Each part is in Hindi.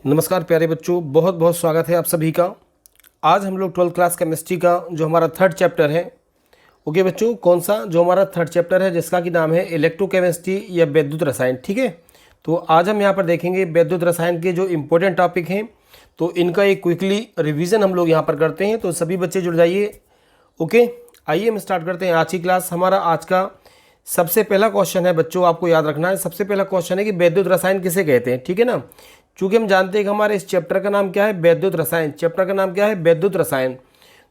नमस्कार प्यारे बच्चों, बहुत बहुत स्वागत है आप सभी का। आज हम लोग 12th क्लास केमिस्ट्री का जो हमारा थर्ड चैप्टर है, ओके बच्चों, कौन सा जो हमारा थर्ड चैप्टर है जिसका कि नाम है इलेक्ट्रोकेमिस्ट्री या वैद्युत रसायन। ठीक है, तो आज हम यहाँ पर देखेंगे वैद्युत रसायन के जो इम्पोर्टेंट टॉपिक हैं, तो इनका एक क्विकली रिविज़न हम लोग यहाँ पर करते हैं। तो सभी बच्चे जुड़ जाइए। ओके, आइए हम स्टार्ट करते हैं आज की क्लास। हमारा आज का सबसे पहला क्वेश्चन है बच्चों, आपको याद रखना है, सबसे पहला क्वेश्चन है कि वैद्युत रसायन किसे कहते हैं। ठीक है ना, चूंकि हम जानते हैं कि हमारे इस चैप्टर का नाम क्या है, वैद्युत रसायन। चैप्टर का नाम क्या है, वैद्युत रसायन।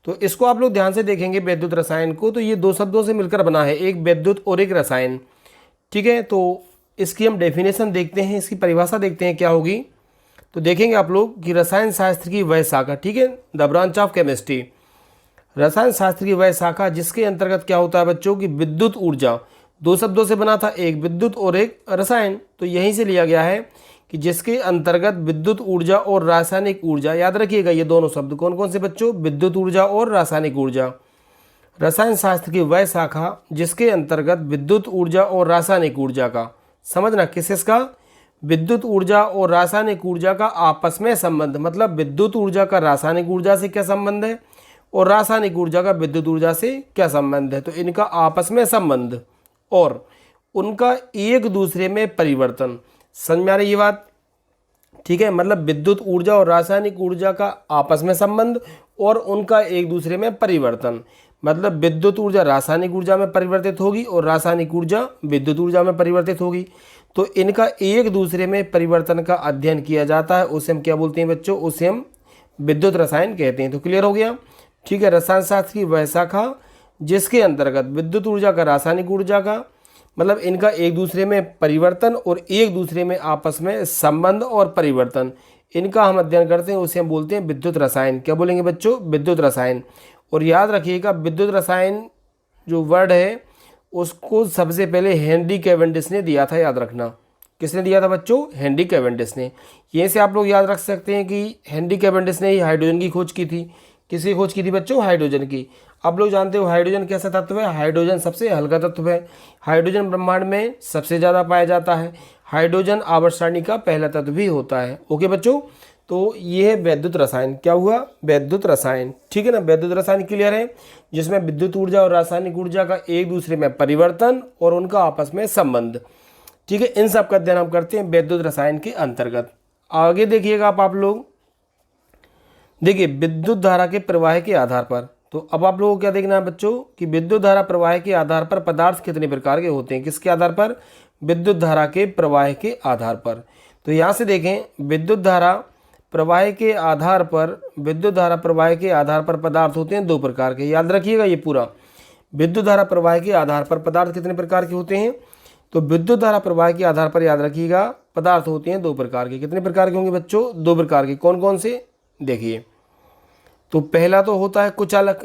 तो इसको आप लोग ध्यान से देखेंगे वैद्युत रसायन को, तो ये दो शब्दों से मिलकर बना है, एक वैद्युत और एक रसायन। ठीक है, तो इसकी हम डेफिनेशन देखते हैं, इसकी परिभाषा देखते हैं क्या होगी। तो देखेंगे आप लोग कि रसायन शास्त्र की वह शाखा, ठीक है, द ब्रांच ऑफ केमिस्ट्री, रसायन शास्त्र की वह शाखा जिसके अंतर्गत क्या होता है बच्चों की विद्युत ऊर्जा, दो शब्दों से बना था, एक विद्युत और एक रसायन। तो यहीं से लिया गया है कि जिसके अंतर्गत विद्युत ऊर्जा और रासायनिक ऊर्जा, याद रखिएगा ये दोनों शब्द कौन कौन से बच्चों, विद्युत ऊर्जा और रासायनिक ऊर्जा। रसायन शास्त्र की वह शाखा जिसके अंतर्गत विद्युत ऊर्जा और रासायनिक ऊर्जा का, समझना किसका, विद्युत ऊर्जा और रासायनिक ऊर्जा का आपस में संबंध, मतलब विद्युत ऊर्जा का रासायनिक ऊर्जा से क्या संबंध है और रासायनिक ऊर्जा का विद्युत ऊर्जा से क्या संबंध है। तो इनका आपस में संबंध और उनका एक दूसरे में परिवर्तन, समझ में आ रही ये बात। ठीक है, मतलब विद्युत ऊर्जा और रासायनिक ऊर्जा का आपस में संबंध और उनका एक दूसरे में परिवर्तन, मतलब विद्युत ऊर्जा रासायनिक ऊर्जा में परिवर्तित होगी और रासायनिक ऊर्जा विद्युत ऊर्जा में परिवर्तित होगी। तो इनका एक दूसरे में परिवर्तन का अध्ययन किया जाता है, उसे हम क्या बोलते हैं बच्चों, उसे हम विद्युत रसायन कहते हैं। तो क्लियर हो गया। ठीक है, रसायन शास्त्र की वह शाखा जिसके अंतर्गत विद्युत ऊर्जा का रासायनिक ऊर्जा का, मतलब इनका एक दूसरे में परिवर्तन और एक दूसरे में आपस में संबंध और परिवर्तन, इनका हम अध्ययन करते हैं, उसे हम बोलते हैं विद्युत रसायन। क्या बोलेंगे बच्चों, विद्युत रसायन। और याद रखिएगा विद्युत रसायन जो वर्ड है उसको सबसे पहले हेनरी कैवेंडिश ने दिया था, याद रखना। किसने दिया था बच्चों, हेनरी कैवेंडिश ने। यहीं से आप लोग याद रख सकते हैं कि हेनरी कैवेंडिश ने ही हाइड्रोजन की खोज की थी। किसकी खोज की थी बच्चों, हाइड्रोजन की। आप लोग जानते हो हाइड्रोजन कैसा तत्व है, हाइड्रोजन सबसे हल्का तत्व है। हाइड्रोजन ब्रह्मांड में सबसे ज़्यादा पाया जाता है। हाइड्रोजन आवर्त सारणी का पहला तत्व भी होता है। ओके बच्चों, तो ये है वैद्युत रसायन। क्या हुआ, वैद्युत रसायन। ठीक है ना, वैद्युत रसायन क्लियर है, जिसमें विद्युत ऊर्जा और रासायनिक ऊर्जा का एक दूसरे में परिवर्तन और उनका आपस में संबंध। ठीक है, इन सब का अध्ययन हम करते हैं वैद्युत रसायन के अंतर्गत। आगे देखिएगा आप लोग, देखिए विद्युत धारा के प्रवाह के आधार पर। तो अब आप लोगों को क्या देखना है बच्चों कि विद्युत धारा प्रवाह के आधार पर पदार्थ कितने प्रकार के होते हैं। किसके आधार पर, विद्युत धारा के प्रवाह के आधार पर। तो यहाँ से देखें, विद्युत धारा प्रवाह के आधार पर, विद्युत धारा प्रवाह के आधार पर पदार्थ होते हैं दो प्रकार के, याद रखिएगा ये पूरा। विद्युत धारा प्रवाह के आधार पर पदार्थ कितने प्रकार के होते हैं, तो विद्युत धारा प्रवाह के आधार पर याद रखिएगा पदार्थ होते हैं दो प्रकार के। कितने प्रकार के होंगे बच्चों, दो प्रकार के। कौन कौन से, देखिए, तो पहला तो होता है कुचालक,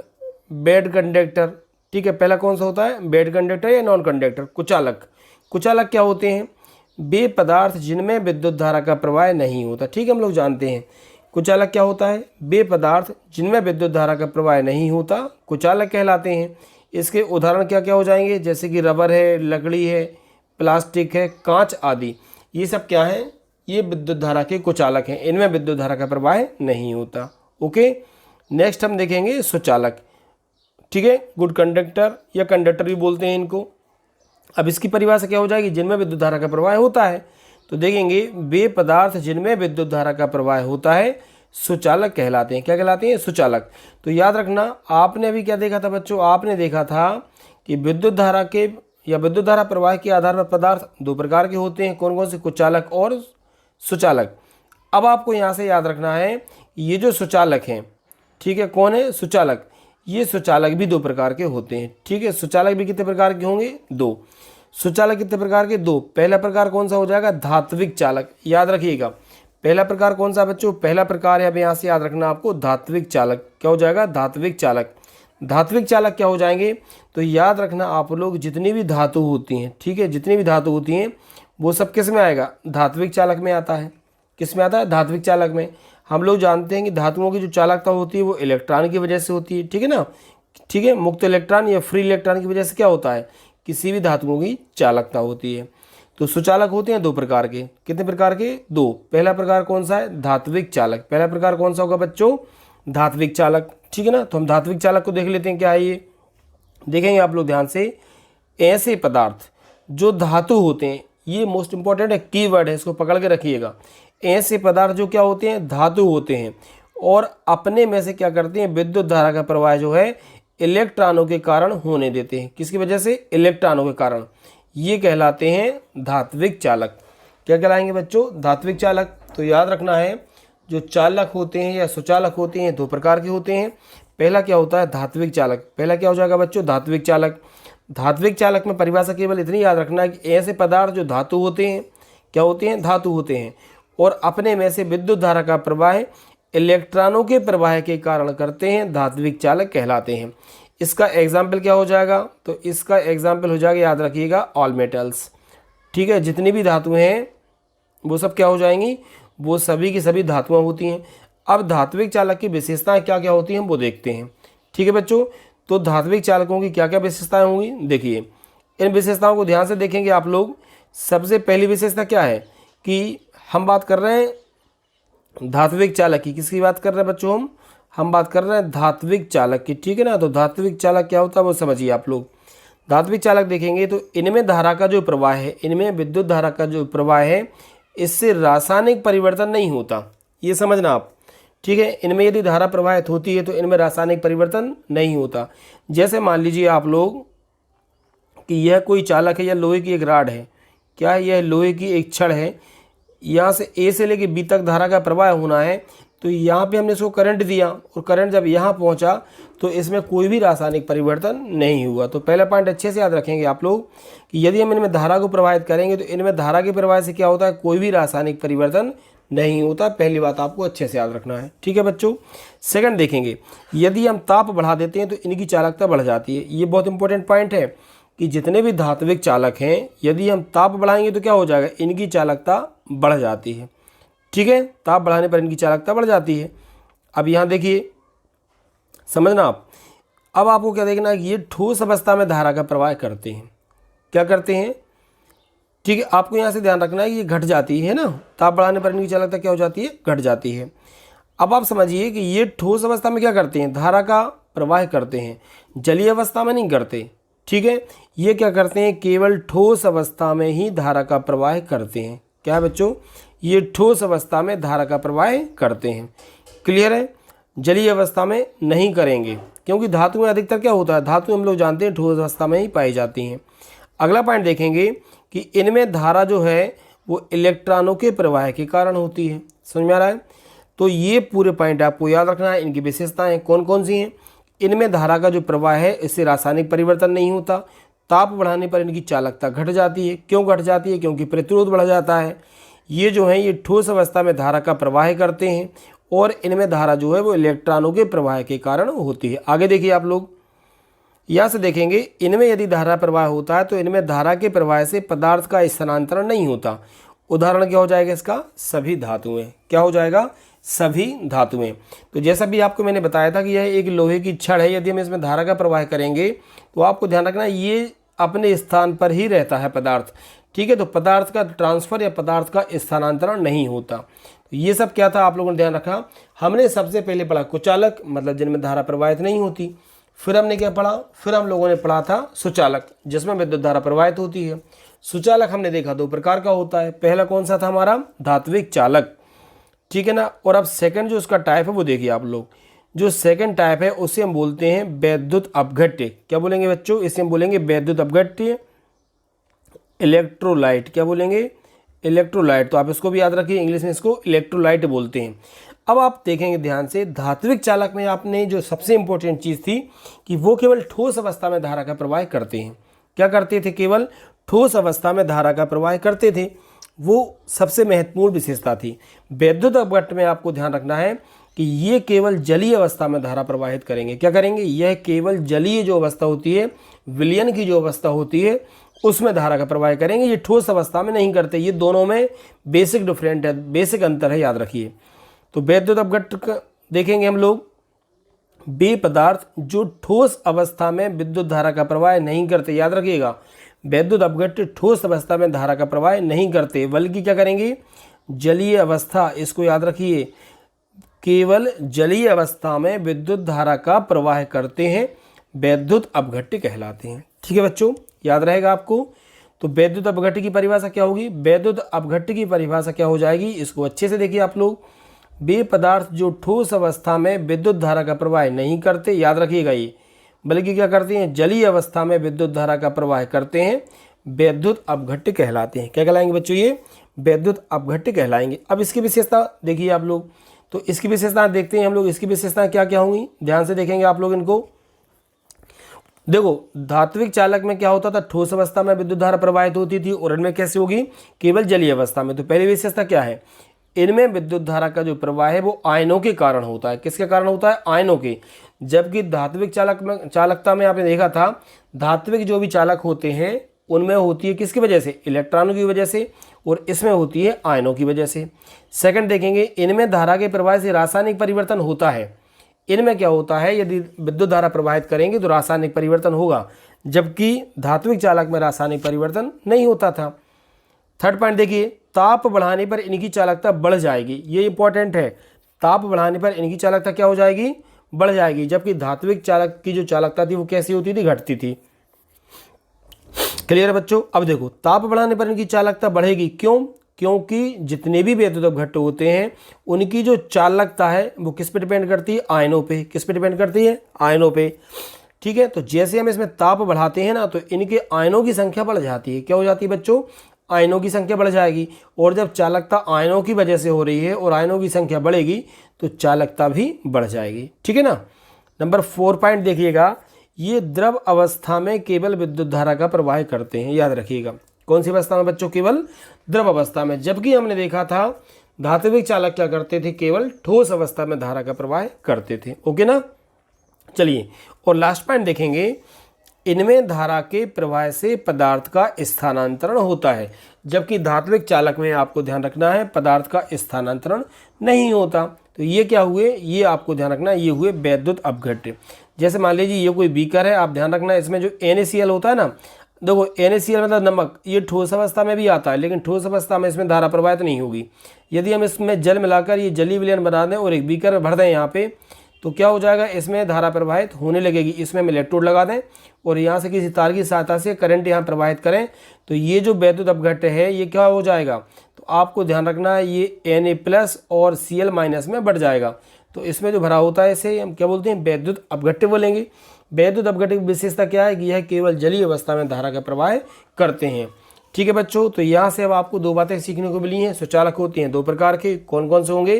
बेड कंडक्टर। ठीक है, पहला कौन सा होता है, बेड कंडक्टर या नॉन कंडक्टर, कुचालक। कुचालक क्या होते हैं, वे पदार्थ जिनमें विद्युत धारा का प्रवाह नहीं होता। ठीक है, हम लोग जानते हैं कुचालक क्या होता है, वे पदार्थ जिनमें विद्युत धारा का प्रवाह नहीं होता कुचालक कहलाते हैं। इसके उदाहरण क्या क्या हो जाएंगे, जैसे कि रबर है, लकड़ी है, प्लास्टिक है, कांच आदि, ये सब क्या है, ये विद्युत धारा के कुचालक हैं, इनमें विद्युत धारा का प्रवाह नहीं होता। ओके, नेक्स्ट हम देखेंगे सुचालक। ठीक है, गुड कंडक्टर या कंडक्टर भी बोलते हैं इनको। अब इसकी परिभाषा क्या हो जाएगी, जिनमें विद्युत धारा का प्रवाह होता है। तो देखेंगे वे पदार्थ जिनमें विद्युत धारा का प्रवाह होता है सुचालक कहलाते हैं। क्या कहलाते हैं, सुचालक। तो याद रखना, आपने अभी क्या देखा था बच्चों, आपने देखा था कि विद्युत धारा के या विद्युत धारा प्रवाह के आधार पर पदार्थ दो प्रकार के होते हैं। कौन कौन से, कुचालक और सुचालक। अब आपको यहाँ से याद रखना है, ये जो सुचालक हैं, ठीक है, कौन है, सुचालक, ये सुचालक भी दो प्रकार के होते हैं। ठीक है, सुचालक भी कितने प्रकार के होंगे, दो। सुचालक कितने प्रकार के, दो। पहला प्रकार कौन सा हो जाएगा, धात्विक चालक। याद रखिएगा पहला प्रकार कौन सा बच्चों, पहला प्रकार है, अब यहाँ से याद रखना आपको, धात्विक चालक। क्या हो जाएगा, धात्विक चालक। धात्विक चालक क्या हो जाएंगे, तो याद रखना आप लोग, जितनी भी धातु होती हैं, ठीक है, जितनी भी धातु होती हैं वो सब किस में आएगा, धात्विक चालक में आता है। किस में आता है, धात्विक चालक में। हम लोग जानते हैं कि धातुओं की जो चालकता होती है वो इलेक्ट्रॉन की वजह से होती है। ठीक है ना, ठीक है, मुक्त इलेक्ट्रॉन या फ्री इलेक्ट्रॉन की वजह से क्या होता है, किसी भी धातुओं की चालकता होती है। तो सुचालक होते हैं दो प्रकार के। कितने प्रकार के? दो। पहला प्रकार कौन सा है? धात्विक चालक। पहला प्रकार कौन सा होगा बच्चों? धात्विक चालक। ठीक है ना। तो हम धात्विक चालक को देख लेते हैं, क्या है ये देखेंगे आप लोग ध्यान से। ऐसे पदार्थ जो धातु होते हैं, ये मोस्ट इंपॉर्टेंट है, कीवर्ड है, इसको पकड़ के रखिएगा। ऐसे पदार्थ जो क्या होते हैं? धातु होते हैं, और अपने में से क्या करते हैं? विद्युत धारा का प्रवाह जो है इलेक्ट्रॉनों के कारण होने देते हैं। किसकी वजह से? इलेक्ट्रॉनों के कारण। ये कहलाते हैं धात्विक चालक। क्या कहलाएंगे बच्चों? धात्विक चालक। तो याद रखना है, जो चालक होते हैं या सुचालक होते हैं दो प्रकार के होते हैं। पहला क्या होता है? धात्विक चालक। पहला क्या हो जाएगा बच्चों? धात्विक चालक। धात्विक चालक में परिभाषा केवल इतनी याद रखना है कि ऐसे पदार्थ जो धातु होते हैं, क्या होते हैं? धातु होते हैं, और अपने में से विद्युत धारा का प्रवाह इलेक्ट्रॉनों के प्रवाह के कारण करते हैं, धात्विक चालक कहलाते हैं। इसका एग्जाम्पल क्या हो जाएगा? तो इसका एग्जाम्पल हो जाएगा, याद रखिएगा, ऑल मेटल्स। ठीक है, जितनी भी धातुएं हैं वो सब क्या हो जाएंगी? वो सभी की सभी धातुएं होती हैं। अब धात्विक चालक की विशेषताएं क्या क्या होती हैं वो देखते हैं। ठीक है बच्चों, तो धात्विक चालकों की क्या क्या विशेषताएं होंगी देखिए। इन विशेषताओं को ध्यान से देखेंगे आप लोग। सबसे पहली विशेषता क्या है कि हम बात कर रहे हैं धात्विक चालक की। किसकी बात कर रहे हैं बच्चों? हम बात कर रहे हैं धात्विक चालक की। ठीक है ना। तो धात्विक चालक क्या होता है वो समझिए आप लोग। धात्विक चालक देखेंगे तो इनमें धारा का जो प्रवाह है, इनमें विद्युत धारा का जो प्रवाह है, इससे रासायनिक परिवर्तन नहीं होता। ये समझना आप। ठीक है, इनमें यदि धारा प्रवाहित होती है तो इनमें रासायनिक परिवर्तन नहीं होता। जैसे मान लीजिए आप लोग कि यह कोई चालक है या लोहे की एक राड है। क्या है? यह लोहे की एक छड़ है। यहाँ से ए से लेके बी तक धारा का प्रवाह होना है, तो यहाँ पे हमने इसको करंट दिया, और करंट जब यहाँ पहुँचा तो इसमें कोई भी रासायनिक परिवर्तन नहीं हुआ। तो पहला पॉइंट अच्छे से याद रखेंगे आप लोग कि यदि हम इनमें धारा को प्रवाहित करेंगे तो इनमें धारा के प्रवाह से क्या होता है? कोई भी रासायनिक परिवर्तन नहीं होता। पहली बात आपको अच्छे से याद रखना है। ठीक है बच्चों। सेकंड देखेंगे, यदि हम ताप बढ़ा देते हैं तो इनकी चालकता बढ़ जाती है। ये बहुत इंपॉर्टेंट पॉइंट है कि जितने भी धात्विक चालक हैं, यदि हम ताप बढ़ाएंगे तो क्या हो जाएगा? इनकी चालकता बढ़ जाती है। ठीक है, ताप बढ़ाने पर इनकी चालकता बढ़ जाती है। अब यहाँ देखिए, समझना आप। अब आपको क्या देखना है कि ये ठोस अवस्था में धारा का प्रवाह करते हैं। क्या करते हैं? ठीक है, आपको यहाँ से ध्यान रखना है कि ये घट जाती है ना। ताप बढ़ाने पर इनकी चालकता क्या हो जाती है? घट जाती है। अब आप समझिए कि ये ठोस अवस्था में क्या करते हैं? धारा का प्रवाह करते हैं, जलीय अवस्था में नहीं करते। ठीक है, ये क्या करते हैं? केवल ठोस अवस्था में ही धारा का प्रवाह करते हैं। क्या है बच्चों? ये ठोस अवस्था में धारा का प्रवाह करते हैं। क्लियर है? जलीय अवस्था में नहीं करेंगे, क्योंकि धातुएं अधिकतर क्या होता है? धातु हम लोग जानते हैं ठोस अवस्था में ही पाई जाती हैं। अगला पॉइंट देखेंगे कि इनमें धारा जो है वो इलेक्ट्रॉनों के प्रवाह के कारण होती है। समझ में आ रहा है? तो ये पूरे पॉइंट आपको याद रखना है। इनकी विशेषताएं कौन कौन सी हैं? इनमें धारा का जो प्रवाह है इससे रासायनिक परिवर्तन नहीं होता। ताप बढ़ाने पर इनकी चालकता घट जाती है। क्यों घट जाती है? क्योंकि प्रतिरोध बढ़ जाता है। ये जो है ये ठोस अवस्था में धारा का प्रवाह करते हैं, और इनमें धारा जो है वो इलेक्ट्रॉनों के प्रवाह के कारण होती है। आगे देखिए आप लोग, यहाँ से देखेंगे, इनमें यदि धारा प्रवाह होता है तो इनमें धारा के प्रवाह से पदार्थ का स्थानांतरण नहीं होता। उदाहरण क्या हो जाएगा इसका? सभी धातुएं। क्या हो जाएगा? सभी धातुएं। तो जैसा भी आपको मैंने बताया था कि यह एक लोहे की छड़ है, यदि हम इसमें धारा का प्रवाह करेंगे तो आपको ध्यान रखना ये अपने स्थान पर ही रहता है पदार्थ। ठीक है, तो पदार्थ का ट्रांसफर या पदार्थ का स्थानांतरण नहीं होता। तो ये सब क्या था आप लोगों ने ध्यान रखा। हमने सबसे पहले पढ़ा कुचालक, मतलब जिनमें धारा प्रवाहित नहीं होती। फिर हमने क्या पढ़ा? फिर हम लोगों ने पढ़ा था सुचालक, जिसमें विद्युत धारा प्रवाहित होती है। सुचालक हमने देखा दो प्रकार का होता है। पहला कौन सा था हमारा? धात्विक चालक। ठीक है ना। और अब सेकंड जो उसका टाइप है वो देखिए आप लोग। जो सेकंड टाइप है उसे हम बोलते हैं वैद्युत अपघट्य। क्या बोलेंगे बच्चों? इसे हम बोलेंगे वैद्युत अपघट्य, इलेक्ट्रोलाइट। क्या बोलेंगे? इलेक्ट्रोलाइट। तो आप इसको भी याद रखिए, इंग्लिश में इसको इलेक्ट्रोलाइट बोलते हैं। अब आप देखेंगे ध्यान से, धात्विक चालक में आपने जो सबसे इंपॉर्टेंट चीज़ थी कि वो केवल ठोस अवस्था में धारा का प्रवाह करते हैं। क्या करते थे? केवल ठोस अवस्था में धारा का प्रवाह करते थे। वो सबसे महत्वपूर्ण विशेषता थी। वैद्युत अपघट्य में आपको ध्यान रखना है कि ये केवल जलीय अवस्था में धारा प्रवाहित करेंगे। क्या करेंगे? यह केवल जलीय जो अवस्था होती है, विलयन की जो अवस्था होती है, उसमें धारा का प्रवाह करेंगे। ये ठोस अवस्था में नहीं करते। ये दोनों में बेसिक डिफरेंट है, बेसिक अंतर है, याद रखिए। तो वैद्युत अपघट्य देखेंगे हम लोग, वे पदार्थ जो ठोस अवस्था में विद्युत धारा का प्रवाह नहीं करते। याद रखिएगा, वैद्युत अपघट्य ठोस अवस्था में धारा का प्रवाह नहीं करते, बल्कि क्या करेंगे, जलीय अवस्था, इसको याद रखिए, केवल जलीय अवस्था में विद्युत धारा का प्रवाह करते हैं, वैद्युत अपघट्य कहलाते हैं। ठीक है बच्चों, याद रहेगा आपको। तो वैद्युत अपघट्य की परिभाषा क्या होगी, वैद्युत अपघट्य की परिभाषा क्या हो जाएगी, इसको अच्छे से देखिए आप लोग। वे पदार्थ जो ठोस अवस्था में विद्युत धारा का प्रवाह नहीं करते, याद रखिएगा ये, बल्कि क्या करते हैं, जलीय अवस्था में विद्युत धारा का प्रवाह करते हैं, वैद्युत अपघट्य कहलाते हैं। क्या कहलाएंगे बच्चों, ये वैद्युत अपघट्य कहलाएंगे। अब इसकी विशेषता देखिए आप लोग, तो इसकी विशेषता देखते हैं हम लोग, इसकी विशेषता क्या क्या होंगी, ध्यान से देखेंगे आप लोग इनको। देखो, धात्विक चालक में क्या होता था, ठोस अवस्था में विद्युत धारा प्रवाहित होती थी, और इनमें कैसे होगी, केवल जलीय अवस्था में। तो पहली विशेषता क्या है, इनमें विद्युत धारा का जो प्रवाह है वो आयनों के कारण होता है। किसके कारण होता है, आयनों के। जबकि धात्विक चालकता में आपने देखा था, धात्विक जो भी चालक होते हैं उनमें होती है किसकी वजह से, इलेक्ट्रॉनों की वजह से, और इसमें होती है आयनों की वजह से। सेकंड देखेंगे, इनमें धारा के प्रवाह से रासायनिक परिवर्तन होता है। इनमें क्या होता है, यदि विद्युत धारा प्रवाहित करेंगे तो रासायनिक परिवर्तन होगा, जबकि धात्विक चालक में रासायनिक परिवर्तन नहीं होता था। थर्ड पॉइंट देखिए, ताप बढ़ाने पर इनकी चालकता बढ़ जाएगी, ये इंपॉर्टेंट है। ताप बढ़ाने पर इनकी चालकता क्या हो जाएगी, बढ़ जाएगी, जबकि धात्विक चालक की जो चालकता थी वो कैसी होती थी, घटती थी। क्लियर है बच्चों। अब देखो, ताप बढ़ाने पर इनकी चालकता बढ़ेगी, क्यों, क्योंकि जितने भी वैद्युत अपघट्य होते हैं उनकी जो चालकता है वो किस पे डिपेंड करती है, आयनों पे। किस पे डिपेंड करती है, आयनों पे। ठीक है, तो जैसे हम इसमें ताप बढ़ाते हैं ना, तो इनके आयनों की संख्या बढ़ जाती है। क्या हो जाती है बच्चों, आयनों की संख्या बढ़ जाएगी। और जब चालकता आयनों की वजह से हो रही है और आयनों की संख्या बढ़ेगी तो चालकता भी बढ़ जाएगी। ठीक है ना। नंबर 4 पॉइंट देखिएगा, ये द्रव अवस्था में केवल विद्युत धारा का प्रवाह करते हैं, याद रखिएगा। कौन सी अवस्था में बच्चों, केवल द्रव अवस्था में। जबकि हमने देखा था धात्विक चालक क्या करते थे, केवल ठोस अवस्था में धारा का प्रवाह करते थे। ओके ना। चलिए, और लास्ट पॉइंट देखेंगे, इनमें धारा के प्रवाह से पदार्थ का स्थानांतरण होता है, जबकि धात्विक चालक में आपको ध्यान रखना है पदार्थ का स्थानांतरण नहीं होता। तो ये क्या हुए, ये आपको ध्यान रखना, ये हुए वैद्युत अपघट्य। जैसे मान लीजिए ये कोई बीकर है, आप ध्यान रखना इसमें जो NaCl होता है ना, देखो NaCl मतलब नमक, ये ठोस अवस्था में भी आता है, लेकिन ठोस अवस्था में इसमें धारा प्रवाहित नहीं होगी। यदि हम इसमें जल मिलाकर ये जलीय विलयन बना दें और एक बीकर में भर दें यहाँ पे, तो क्या हो जाएगा, इसमें धारा प्रवाहित होने लगेगी। इसमें हम इलेक्ट्रोड लगा दें और यहाँ से किसी तार की सहायता से करंट यहाँ प्रवाहित करें, तो ये जो वैद्युत अपघट्य है ये क्या हो जाएगा, तो आपको ध्यान रखना है ये Na+ और Cl- में बढ़ जाएगा। तो इसमें जो भरा होता है इसे हम क्या बोलते हैं, वैद्युत अपघट्य बोलेंगे। वैद्युत अपघट्य की विशेषता क्या है कि यह केवल जलीय अवस्था में धारा का प्रवाह करते हैं। ठीक है बच्चों, तो यहाँ से अब आपको 2 बातें सीखने को मिली हैं। सुचालक होते हैं 2 प्रकार के, कौन कौन से होंगे,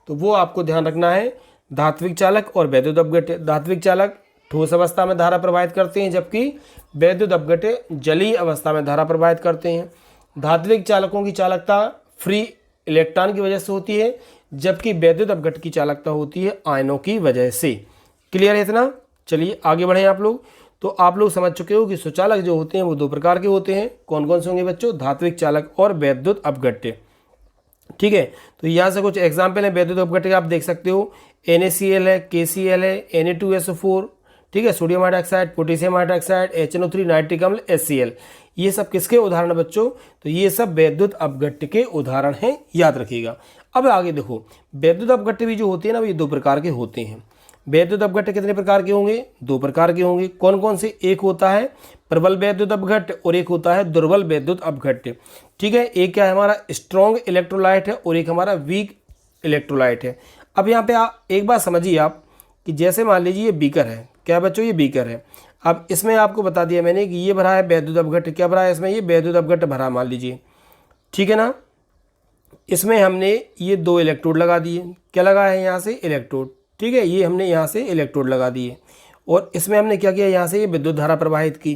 तो वो आपको ध्यान रखना है, धात्विक चालक और वैद्युत अपघट्य। धात्विक चालक ठोस अवस्था में धारा प्रवाहित करते हैं, जबकि वैद्युत अपघट्य जलीय अवस्था में धारा प्रवाहित करते हैं। धात्विक चालकों की चालकता फ्री इलेक्ट्रॉन की वजह से होती है, जबकि वैद्युत अपघट्य की चालकता होती है आयनों की वजह से। क्लियर है इतना। चलिए आगे बढ़ें आप लोग। तो आप लोग समझ चुके हो कि सुचालक जो होते हैं वो 2 प्रकार के होते हैं। कौन कौन से होंगे बच्चों, धात्विक चालक और वैद्युत अपघट्य। ठीक है, तो यहाँ से कुछ एग्जाम्पल है वैद्युत अपघट्य के, आप देख सकते हो। NaCl है, KCl है, Na2SO4, ठीक है, sodium hydroxide, potassium hydroxide, HNO3, nitric अम्ल, HCl। ये सब किसके उदाहरण बच्चों, तो ये सब वैद्युत अपघट्य के उदाहरण हैं, याद रखिएगा। अब आगे देखो, वैद्युत अपघट्य भी जो होते हैं ना, ये 2 प्रकार के होते हैं। वैद्युत अपघट्य कितने प्रकार के होंगे, 2 प्रकार के होंगे। कौन कौन से, एक होता है प्रबल वैद्युत अपघट्य और एक होता है दुर्बल वैद्युत अपघट्य। ठीक है, एक क्या है हमारा स्ट्रॉन्ग इलेक्ट्रोलाइट है और एक हमारा वीक इलेक्ट्रोलाइट है। अब यहाँ पे आप एक बात समझिए आप कि जैसे मान लीजिए ये बीकर है, क्या बच्चों, ये बीकर है। अब इसमें आपको बता दिया मैंने कि ये भरा है वैद्युत अपघट्य, क्या भरा है इसमें, ये वैद्युत अपघट्य भरा मान लीजिए। ठीक है ना। इसमें हमने ये 2 इलेक्ट्रोड लगा दिए, क्या लगा है यहाँ से, इलेक्ट्रोड। ठीक है, ये हमने यहाँ से इलेक्ट्रोड लगा दिए और इसमें हमने क्या किया, यहाँ से ये विद्युत धारा प्रवाहित की।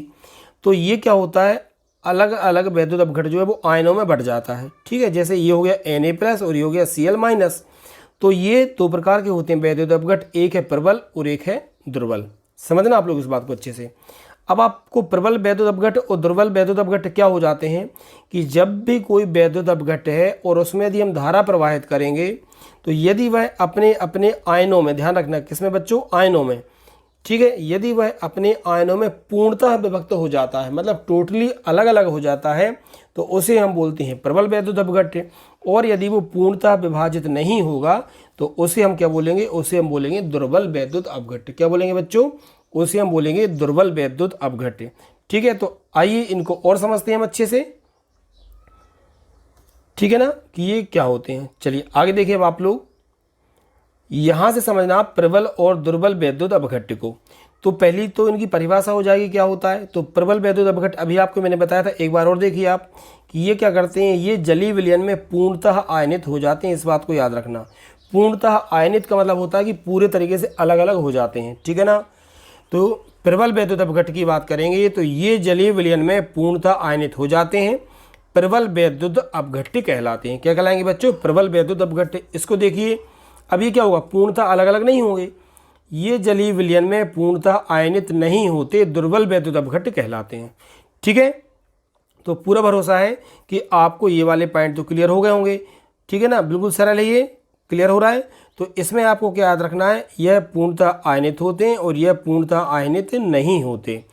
तो ये क्या होता है, अलग अलग वैद्युत अपघट्य जो है वो आयनों में बढ़ जाता है। ठीक है, जैसे ये हो गया Na+ और ये हो गया Cl-। तो ये 2 प्रकार के होते हैं वैद्युत अपघट्य, एक है प्रबल और एक है दुर्बल। समझना आप लोग इस बात को अच्छे से। अब आपको प्रबल वैद्युत अपघट्य और दुर्बल वैद्युत अपघट्य क्या हो जाते हैं कि जब भी कोई वैद्युत अपघट्य है और उसमें यदि हम धारा प्रवाहित करेंगे, तो यदि वह अपने अपने आयनों में, ध्यान रखना किसमें बच्चों, आयनों में, ठीक है। यदि वह अपने आयनों में पूर्णतः विभक्त हो जाता है, मतलब टोटली अलग अलग हो जाता है, तो उसे हम बोलते हैं प्रबल वैद्युत अपघट्य। और यदि वो पूर्णतः विभाजित नहीं होगा तो उसे हम क्या बोलेंगे, उसे हम बोलेंगे दुर्बल वैद्युत अपघट्य। क्या बोलेंगे बच्चों, उसे हम बोलेंगे दुर्बल वैद्युत अपघट्य। ठीक है, तो आइए इनको और समझते हैं हम अच्छे से, ठीक है ना, कि ये क्या होते हैं। चलिए आगे देखिए अब आप लोग, यहां से समझना प्रबल और दुर्बल वैद्युत अपघट्य को। तो पहली तो इनकी परिभाषा हो जाएगी क्या होता है। तो प्रबल वैद्युत अपघट्य अभी आपको मैंने बताया था, एक बार और देखिए आप कि ये क्या करते हैं, ये जलीय विलयन में पूर्णतः आयनित हो जाते हैं। इस बात को याद रखना, पूर्णतः आयनित का मतलब होता है कि पूरे तरीके से अलग अलग हो जाते हैं, ठीक है ना। तो प्रबल वैद्युत अपघट्य की बात करेंगे तो ये जलीय विलयन में पूर्णतः आयनित हो जाते हैं, प्रबल वैद्युत अपघट्य कहलाते हैं। क्या कहलाएंगे बच्चों, प्रबल वैद्युत अपघट्य। इसको देखिए, अब ये क्या होगा, पूर्णतः अलग अलग नहीं होंगे, ये जलीय विलयन में पूर्णतः आयनित नहीं होते, दुर्बल वैद्युत अपघट्य कहलाते हैं। ठीक है, तो पूरा भरोसा है कि आपको ये वाले पॉइंट तो क्लियर हो गए होंगे, ठीक है ना, बिल्कुल सरल है, ये क्लियर हो रहा है। तो इसमें आपको क्या याद रखना है, यह पूर्णतः आयनित होते हैं और यह पूर्णतः आयनित नहीं होते।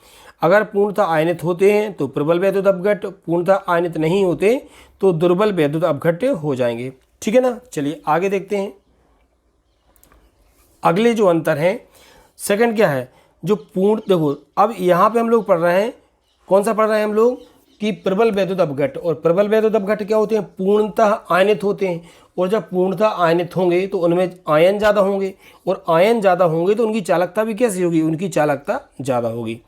अगर पूर्णतः आयनित होते हैं तो प्रबल वैद्युत अपघट्य, पूर्णतः आयनित नहीं होते तो दुर्बल वैद्युत अपघट्य हो जाएंगे, ठीक है ना। चलिए आगे देखते हैं, अगले जो अंतर हैं, सेकंड क्या है, जो पूर्ण, देखो अब यहाँ पे हम लोग पढ़ रहे हैं, कौन सा पढ़ रहे हैं हम लोग, कि प्रबल वैद्युत अपघट्य। और प्रबल वैद्युत अपघट्य क्या होते हैं, पूर्णतः आयनित होते हैं। और जब पूर्णतः आयनित होंगे तो उनमें आयन ज़्यादा होंगे, और आयन ज़्यादा होंगे तो उनकी चालकता भी कैसी होगी, उनकी चालकता ज़्यादा होगी,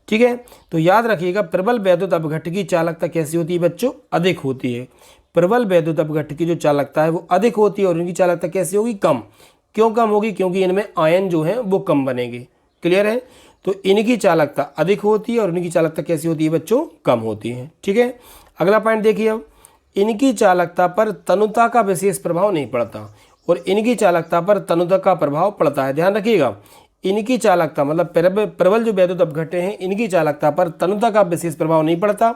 ठीक है। तो याद रखिएगा, प्रबल वैद्युत अपघट्य की चालकता कैसी होती है बच्चों, अधिक होती है। प्रबल वैद्युत अपघट्य की जो चालकता है वो अधिक होती है और उनकी चालकता कैसी होगी, कम। क्यों कम होगी, क्योंकि इनमें आयन जो है वो कम बनेंगे, क्लियर है। तो इनकी चालकता अधिक होती है और इनकी चालकता कैसी होती है बच्चों, कम होती है, ठीक है। अगला पॉइंट देखिए अब, इनकी चालकता पर तनुता का विशेष प्रभाव नहीं पड़ता और इनकी चालकता पर तनुता का प्रभाव पड़ता है। ध्यान रखिएगा, इनकी चालकता मतलब प्रबल जो वैद्युत अपघट्य हैं, इनकी चालकता पर तनुता का विशेष प्रभाव नहीं पड़ता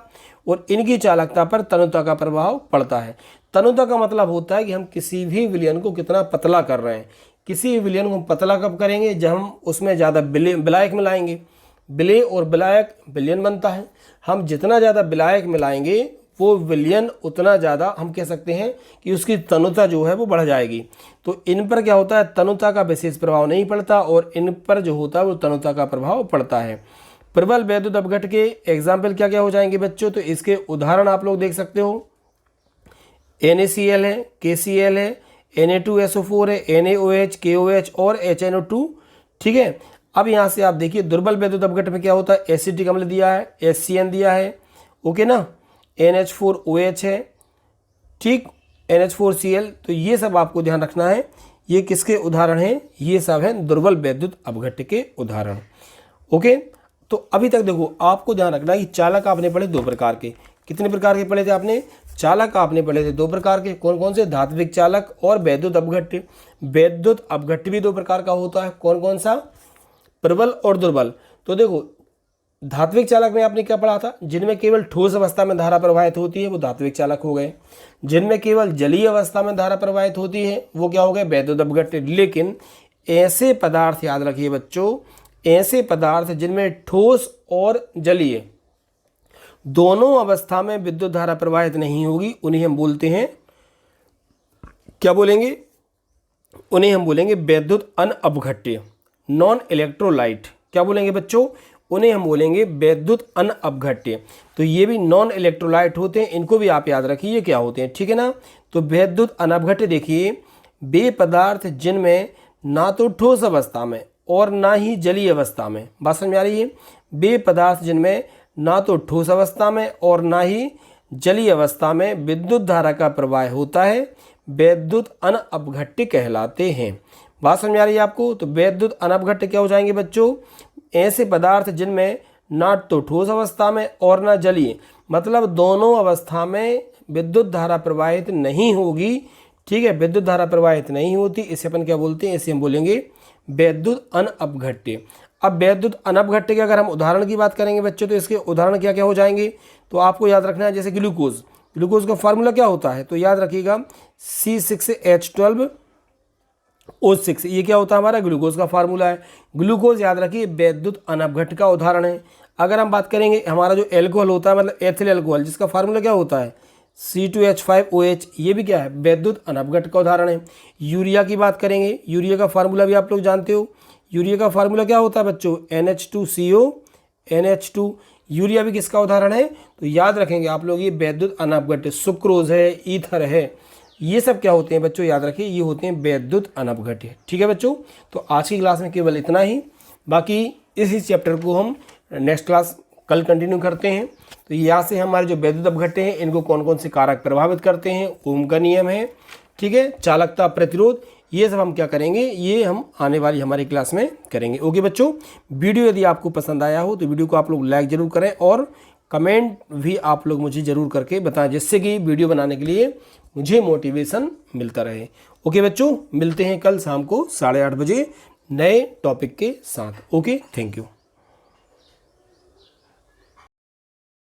और इनकी चालकता पर तनुता का प्रभाव पड़ता है। तनुता का मतलब होता है कि हम किसी भी विलयन को कितना पतला कर रहे हैं। किसी विलयन को हम पतला कब करेंगे, जब हम उसमें ज़्यादा विलायक मिलाएंगे। विलेय और विलायक विलयन बनता है, हम जितना ज़्यादा विलायक मिलाएंगे वो विलयन उतना ज़्यादा, हम कह सकते हैं कि उसकी तनुता जो है वो बढ़ जाएगी। तो इन पर क्या होता है, तनुता का विशेष प्रभाव नहीं पड़ता और इन पर जो होता है वो तनुता का प्रभाव पड़ता है। प्रबल वैद्युत अपघट्य के एग्जाम्पल क्या क्या हो जाएंगे बच्चों, तो इसके उदाहरण आप लोग देख सकते हो, NaCl है, KCl है, Na2SO4 है, NaOH, KOH और HNO2, ठीक है। अब यहाँ से आप देखिए, दुर्बल वैद्युत अपघट्य में क्या होता है, एसिटिक अम्ल दिया है, HCN दिया है, ओके ना, NH4OH है, ठीक, NH4Cl। तो ये सब आपको ध्यान रखना है, ये किसके उदाहरण हैं, ये सब हैं दुर्बल वैद्युत अपघट्य के उदाहरण, ओके। तो अभी तक देखो, आपको ध्यान रखना है कि चालक आपने पढ़े दो प्रकार के, कितने प्रकार के पढ़े थे आपने, चालक आपने पढ़े थे दो प्रकार के, कौन कौन से, धात्विक चालक और वैद्युत अपघट्य। वैद्युत अपघट्य भी दो प्रकार का होता है, कौन कौन सा, प्रबल और दुर्बल। तो देखो, धात्विक चालक में आपने क्या पढ़ा था, जिनमें केवल ठोस अवस्था में धारा प्रवाहित होती है वो धात्विक चालक हो गए, जिनमें केवल जलीय अवस्था में धारा प्रवाहित होती है वो क्या हो गए, वैद्युत अपघट्य। लेकिन ऐसे पदार्थ याद रखिए बच्चों, ऐसे पदार्थ जिनमें ठोस और जलीय दोनों अवस्था में विद्युत धारा प्रवाहित नहीं होगी, उन्हें हम बोलते हैं, क्या बोलेंगे, उन्हें हम बोलेंगे वैद्युत अनअपघट्य, नॉन इलेक्ट्रोलाइट। क्या बोलेंगे बच्चों, उन्हें हम बोलेंगे वैद्युत अनअपघट्य। तो ये भी नॉन इलेक्ट्रोलाइट होते हैं, इनको भी आप याद रखिए क्या होते हैं, ठीक है ना। तो वैद्युत अनअपघट्य देखिए, वे पदार्थ जिनमें ना तो ठोस अवस्था में और ना ही जलीय अवस्था में, बात समझ में आ रही है, वे पदार्थ जिनमें ना तो ठोस अवस्था में और ना ही जलीय अवस्था में विद्युत धारा का प्रवाह होता है, वैद्युत अनअपघट्य कहलाते हैं। बात समझ में आ रही है आपको। तो वैद्युत अनअपघट्य क्या हो जाएंगे बच्चों, ऐसे पदार्थ जिनमें ना तो ठोस अवस्था में और ना जलीय, मतलब दोनों अवस्था में विद्युत धारा प्रवाहित नहीं होगी, ठीक है, विद्युत धारा प्रवाहित नहीं होती, इसे अपन क्या बोलते हैं, इसे हम बोलेंगे वैद्युत अनअपघट्य। अब वैद्युत अनअपघट्य के अगर हम उदाहरण की बात करेंगे बच्चों, तो इसके उदाहरण क्या क्या हो जाएंगे, तो आपको याद रखना है, जैसे ग्लूकोज, ग्लूकोज का फार्मूला क्या होता है, तो याद रखिएगा C6H12 O6 ये क्या होता है हमारा ग्लूकोज का फार्मूला है। ग्लूकोज याद रखिए वैद्युत अनपघट का उदाहरण है। अगर हम बात करेंगे हमारा जो एल्कोहल होता है मतलब एथिल एल्कोहल जिसका फार्मूला क्या होता है C2H5OH, ये भी क्या है वैद्युत अनपघट का उदाहरण है। यूरिया की बात करेंगे, यूरिया का फार्मूला भी आप लोग जानते हो। यूरिया का फार्मूला क्या होता है बच्चों NH2CO NH2। यूरिया भी किसका उदाहरण है, तो याद रखेंगे आप लोग ये वैद्युत अनपघट, सुक्रोज है, ईथर है, ये सब क्या होते हैं बच्चों याद रखिए ये होते हैं वैद्युत अनपघट। ठीक है बच्चों, तो आज की क्लास में केवल इतना ही। बाकी इसी चैप्टर को हम नेक्स्ट क्लास कल कंटिन्यू करते हैं। तो यहाँ से हमारे जो वैद्युत अपघट्य हैं इनको कौन कौन से कारक प्रभावित करते हैं, ओम का नियम है, ठीक है, चालकता, प्रतिरोध, ये सब हम क्या करेंगे, ये हम आने वाली हमारी क्लास में करेंगे। ओके बच्चों, वीडियो यदि आपको पसंद आया हो तो वीडियो को आप लोग लाइक जरूर करें और कमेंट भी आप लोग मुझे ज़रूर करके बताएं, जिससे कि वीडियो बनाने के लिए मुझे मोटिवेशन मिलता रहे। ओके बच्चों, मिलते हैं कल शाम को 8:30 बजे नए टॉपिक के साथ। Okay, thank you.